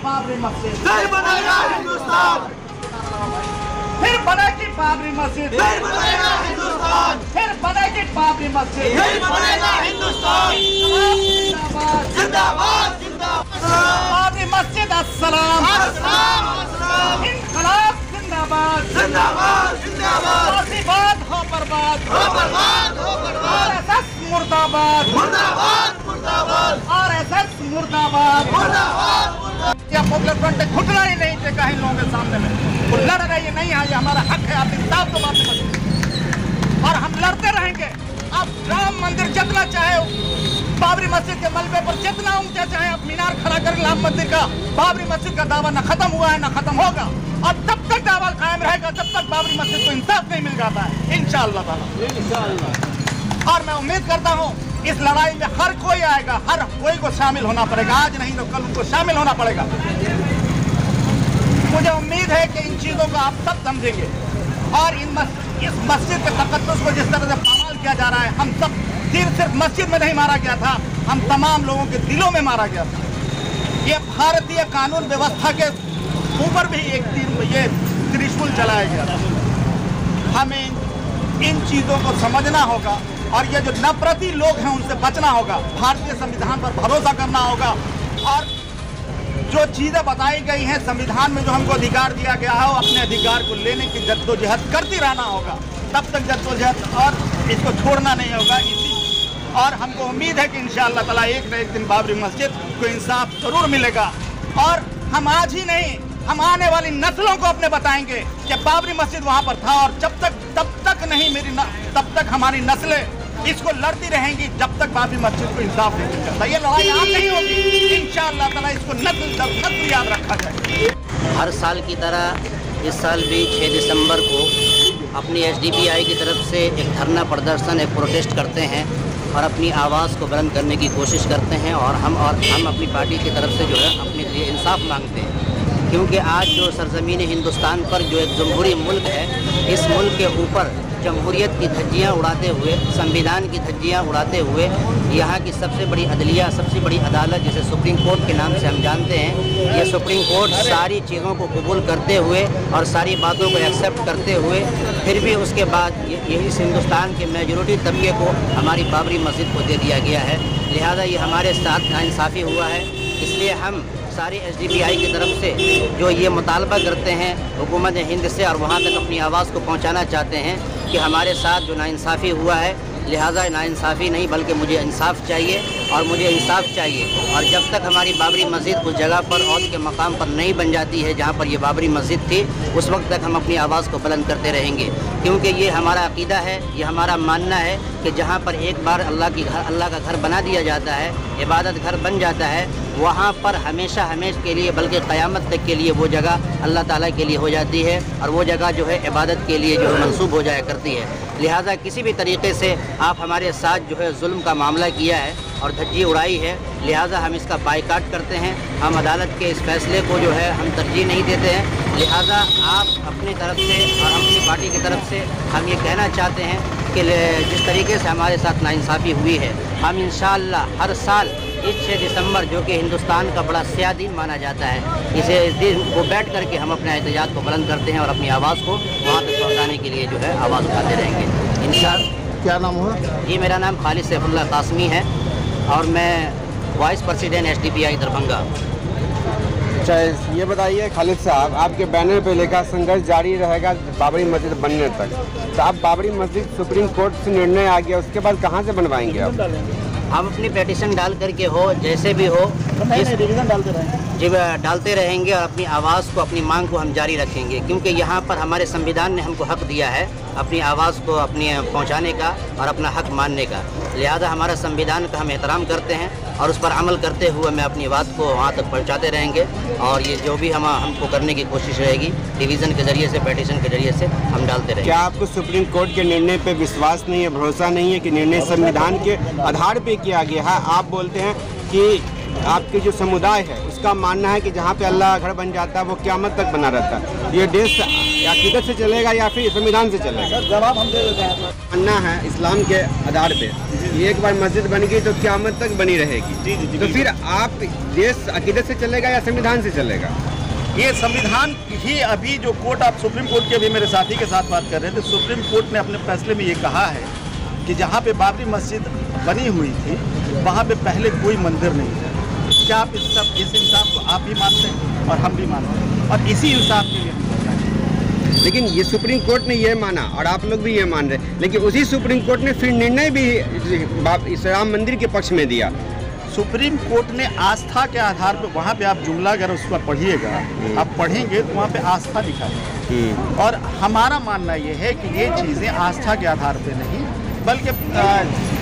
बाबरी मस्जिद, फिर बनेगा हिंदुस्तान, फिर बनेगी बाबरी मस्जिद, फिर बनेगा हिंदुस्तान, फिर बनेगी बाबरी मस्जिद, फिर बनेगा हिंदुस्तान। जिंदाबाद जिंदाबाद जिंदाबाद, बाबरी मस्जिद अस्सलाम, अस्सलाम अस्सलाम, इनकलाब जिंदाबाद, जिंदाबाद जिंदाबाद, फासीबाद हो बर्बाद, हो बर्बाद हो बर्बाद, RSS मुर्दाबाद, मुर्दाबाद मुर्दाबाद, RSS मुर्दाबाद, मुर्दाबाद मुर्दाबाद। या पॉपुलर फ्रंट ने घुटना ही नहीं देखा इन लोगों के सामने में, वो लड़ रही है, नहीं है ये हमारा हक है, आप इंसाफ तो बात समझिए और हम लड़ते रहेंगे। आप राम मंदिर जितना चाहे बाबरी मस्जिद के मलबे पर जितना ऊंचा चाहे आप मीनार खड़ा करें राम मंदिर का, बाबरी मस्जिद का दावा न खत्म हुआ है न खत्म होगा और तब तक दावा कायम रहेगा जब तक बाबरी मस्जिद को इंसाफ नहीं मिल जाता है इंशाअल्लाह ताला। और मैं उम्मीद करता हूँ इस लड़ाई में हर कोई आएगा, हर कोई को शामिल होना पड़ेगा, आज नहीं तो कल उनको शामिल होना पड़ेगा। मुझे उम्मीद है कि इन चीजों को आप सब समझेंगे और इस मस्जिद के तकद्दुस को जिस तरह से पामाल किया जा रहा है, हम सब सिर्फ मस्जिद में नहीं मारा गया था, हम तमाम लोगों के दिलों में मारा गया था। ये भारतीय कानून व्यवस्था के ऊपर भी एक ये त्रिशूल चलाया गया था। हमें इन चीजों को समझना होगा और ये जो नफरती लोग हैं उनसे बचना होगा, भारतीय संविधान पर भरोसा करना होगा और जो चीजें बताई गई हैं संविधान में जो हमको अधिकार दिया गया है, अपने अधिकार को लेने की जद्दोजहद करती रहना होगा, तब तक जद्दोजहद और इसको छोड़ना नहीं होगा। और हमको उम्मीद है कि इंशाअल्लाह ताला एक न एक दिन बाबरी मस्जिद को इंसाफ जरूर मिलेगा और हम आज ही नहीं, हम आने वाली नस्लों को अपने बताएंगे कि बाबरी मस्जिद वहाँ पर था और तब तक नहीं तब तक हमारी नस्लें इसको लड़ती रहेंगी जब तक बाबरी मस्जिद को इंसाफ नहीं मिल जाता। ये लड़ाई आज नहीं होगी, इंशाअल्लाह ताला इसको नस्ल याद रखा जाए। हर साल की तरह इस साल भी 6 दिसंबर को अपनी SDPI की तरफ से एक धरना प्रदर्शन, एक प्रोटेस्ट करते हैं और अपनी आवाज़ को बुलंद करने की कोशिश करते हैं और हम अपनी पार्टी की तरफ से जो है अपने लिए इंसाफ मांगते हैं, क्योंकि आज जो सरज़मीन हिंदुस्तान पर जो एक जमहूरी मुल्क है, इस मुल्क के ऊपर जमहूरियत की धज्जियाँ उड़ाते हुए, संविधान की धज्जियाँ उड़ाते हुए यहाँ की सबसे बड़ी अदलिया, सबसे बड़ी अदालत जिसे सुप्रीम कोर्ट के नाम से हम जानते हैं, ये सुप्रीम कोर्ट सारी चीज़ों को कबूल करते हुए और सारी बातों को एक्सेप्ट करते हुए फिर भी उसके बाद यही इस हिंदुस्तान के मेजॉरिटी तबके को हमारी बाबरी मस्जिद को दे दिया गया है। लिहाजा ये हमारे साथ नाइंसाफ़ी हुआ है, इसलिए हम सारी SDPI की तरफ से जो ये मुतालबा करते हैं हुकूमत हिंद से और वहाँ तक अपनी आवाज़ को पहुँचाना चाहते हैं कि हमारे साथ जो नाइंसाफ़ी हुआ है, लिहाजा नाइंसाफ़ी नहीं बल्कि मुझे इंसाफ चाहिए और मुझे इंसाफ चाहिए। और जब तक हमारी बाबरी मस्जिद उस जगह पर और के मकाम पर नहीं बन जाती है जहाँ पर ये बाबरी मस्जिद थी, उस वक्त तक हम अपनी आवाज़ को बुलंद करते रहेंगे, क्योंकि ये हमारा अक़ीदा है, ये हमारा मानना है कि जहाँ पर एक बार अल्लाह का घर बना दिया जाता है, इबादत घर बन जाता है, वहाँ पर हमेशा के लिए बल्कि क़यामत तक के लिए वो जगह अल्लाह ताला के लिए हो जाती है और वो जगह जो है इबादत के लिए जो है मंसूब हो जाया करती है। लिहाजा किसी भी तरीके से आप हमारे साथ जो है जुल्म का मामला किया है और धज्जी उड़ाई है, लिहाजा हम इसका बाइकाट करते हैं। हम अदालत के इस फैसले को जो है हम तरजीह नहीं देते हैं। लिहाजा आप अपनी तरफ से और अपनी पार्टी की तरफ से हम ये कहना चाहते हैं कि जिस तरीके से हमारे साथ नाइंसाफ़ी हुई है, हम इंशाअल्लाह हर साल इस 6 दिसंबर जो कि हिंदुस्तान का बड़ा स्याह दिन माना जाता है, इस दिन को बैठ करके हम अपने एहतजाज को बुलंद करते हैं और अपनी आवाज़ को वहाँ तक पहुँचाने के लिए जो है आवाज़ उठाते रहेंगे इंशाअल्लाह। क्या नाम हुआ जी? मेरा नाम खालिद सैफुल्लाह कासमी है और मैं वाइस प्रेसिडेंट SDPI दरभंगा। अच्छा, ये बताइए खालिद साहब, आपके बैनर पे लिखा संघर्ष जारी रहेगा बाबरी मस्जिद बनने तक, तो आप बाबरी मस्जिद सुप्रीम कोर्ट से निर्णय आ गया, उसके बाद कहाँ से बनवाएंगे आप? हम अपनी पेटिशन डाल करके हो, जैसे भी हो, रिवीजन डालते रहेंगे जी, डालते रहेंगे और अपनी आवाज़ को, अपनी मांग को हम जारी रखेंगे, क्योंकि यहाँ पर हमारे संविधान ने हमको हक दिया है अपनी आवाज़ को अपनी पहुँचाने का और अपना हक मानने का। लिहाजा हमारा संविधान का हम एहतराम करते हैं और उस पर अमल करते हुए मैं अपनी बात को वहाँ तक पहुँचाते रहेंगे और ये जो भी हमको करने की कोशिश रहेगी डिवीज़न के ज़रिए से, पेटिशन के ज़रिए से हम डालते रहेंगे। क्या आपको सुप्रीम कोर्ट के निर्णय पे विश्वास नहीं है, भरोसा नहीं है कि निर्णय संविधान के आधार पे किया गया है? आप बोलते हैं कि आपके जो समुदाय है उसका मानना है कि जहाँ पे अल्लाह का घर बन जाता है वो क़यामत तक बना रहता है। ये देश अक़ीदत से चलेगा या फिर संविधान से चलेगा? जवाब हम दे देते हैं। मानना है इस्लाम के आधार पे ये एक बार मस्जिद बन गई तो क़यामत तक बनी रहेगी। जी, तो फिर आप देश अक़ीदत से चलेगा या संविधान से चलेगा? ये संविधान ही अभी जो कोर्ट, आप सुप्रीम कोर्ट के अभी मेरे साथी के साथ बात कर रहे थे, सुप्रीम कोर्ट ने अपने फैसले में ये कहा है कि जहाँ पे बाबरी मस्जिद बनी हुई थी वहाँ पे पहले कोई मंदिर नहीं था। क्या आप इस इंसाफ को आप भी मानते हैं और हम भी मानते हैं, और इसी इंसाफ के लिए हम करना है। लेकिन ये सुप्रीम कोर्ट ने ये माना और आप लोग भी ये मान रहे, लेकिन उसी सुप्रीम कोर्ट ने फिर निर्णय भी इस राम मंदिर के पक्ष में दिया। सुप्रीम कोर्ट ने आस्था के आधार पर, वहाँ पे आप जुमला अगर उस पर पढ़िएगा, आप पढ़ेंगे तो वहाँ पे आस्था लिखा है। और हमारा मानना ये है कि ये चीज़ें आस्था के आधार पे नहीं बल्कि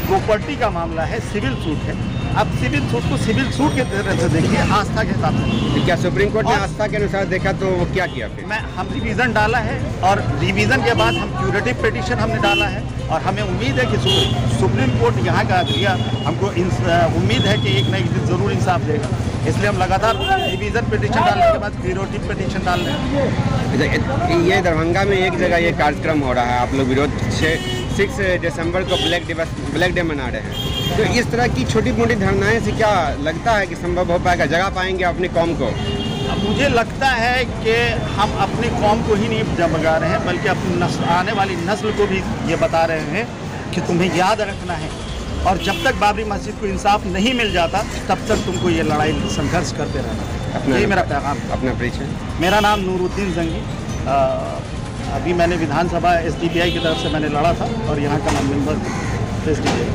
प्रॉपर्टी का मामला है, सिविल सूट है। अब सिविल सूट को सिविल सूट के तरह से देखिए, आस्था के हिसाब से। क्या सुप्रीम कोर्ट ने आस्था के अनुसार देखा तो वो क्या किया फिर? हम रिवीजन डाला है और रिवीजन के बाद हम क्यूरेटिव पिटीशन हमने डाला है और हमें उम्मीद है कि सुप्रीम कोर्ट यहाँ का दिया, हमको उम्मीद है कि एक न एक दिन ज़रूर इंसाफ देगा। इसलिए हम लगातार रिवीजन पिटीशन डालने के बाद क्यूरेटिव पिटीशन डाल रहे हैं। ये दरभंगा में एक जगह ये कार्यक्रम हो रहा है, आप लोग विरोध 6 दिसंबर को ब्लैक डे मना रहे हैं, तो इस तरह की छोटी मोटी धरनाएं से क्या लगता है कि संभव हो पाएगा, जगा पाएंगे अपनी कौम को? मुझे लगता है कि हम अपनी कौम को ही नहीं जगा रहे हैं बल्कि अपनी आने वाली नस्ल को भी ये बता रहे हैं कि तुम्हें याद रखना है, और जब तक बाबरी मस्जिद को इंसाफ नहीं मिल जाता तब तक तुमको ये लड़ाई संघर्ष करते रहना है। यही मेरा पैगाम है। अपना परिचय? मेरा नाम नूरुद्दीन जंगी। अभी मैंने विधानसभा SDPI की तरफ से मैंने लड़ा था और यहाँ का मैं मेंबर SDPI।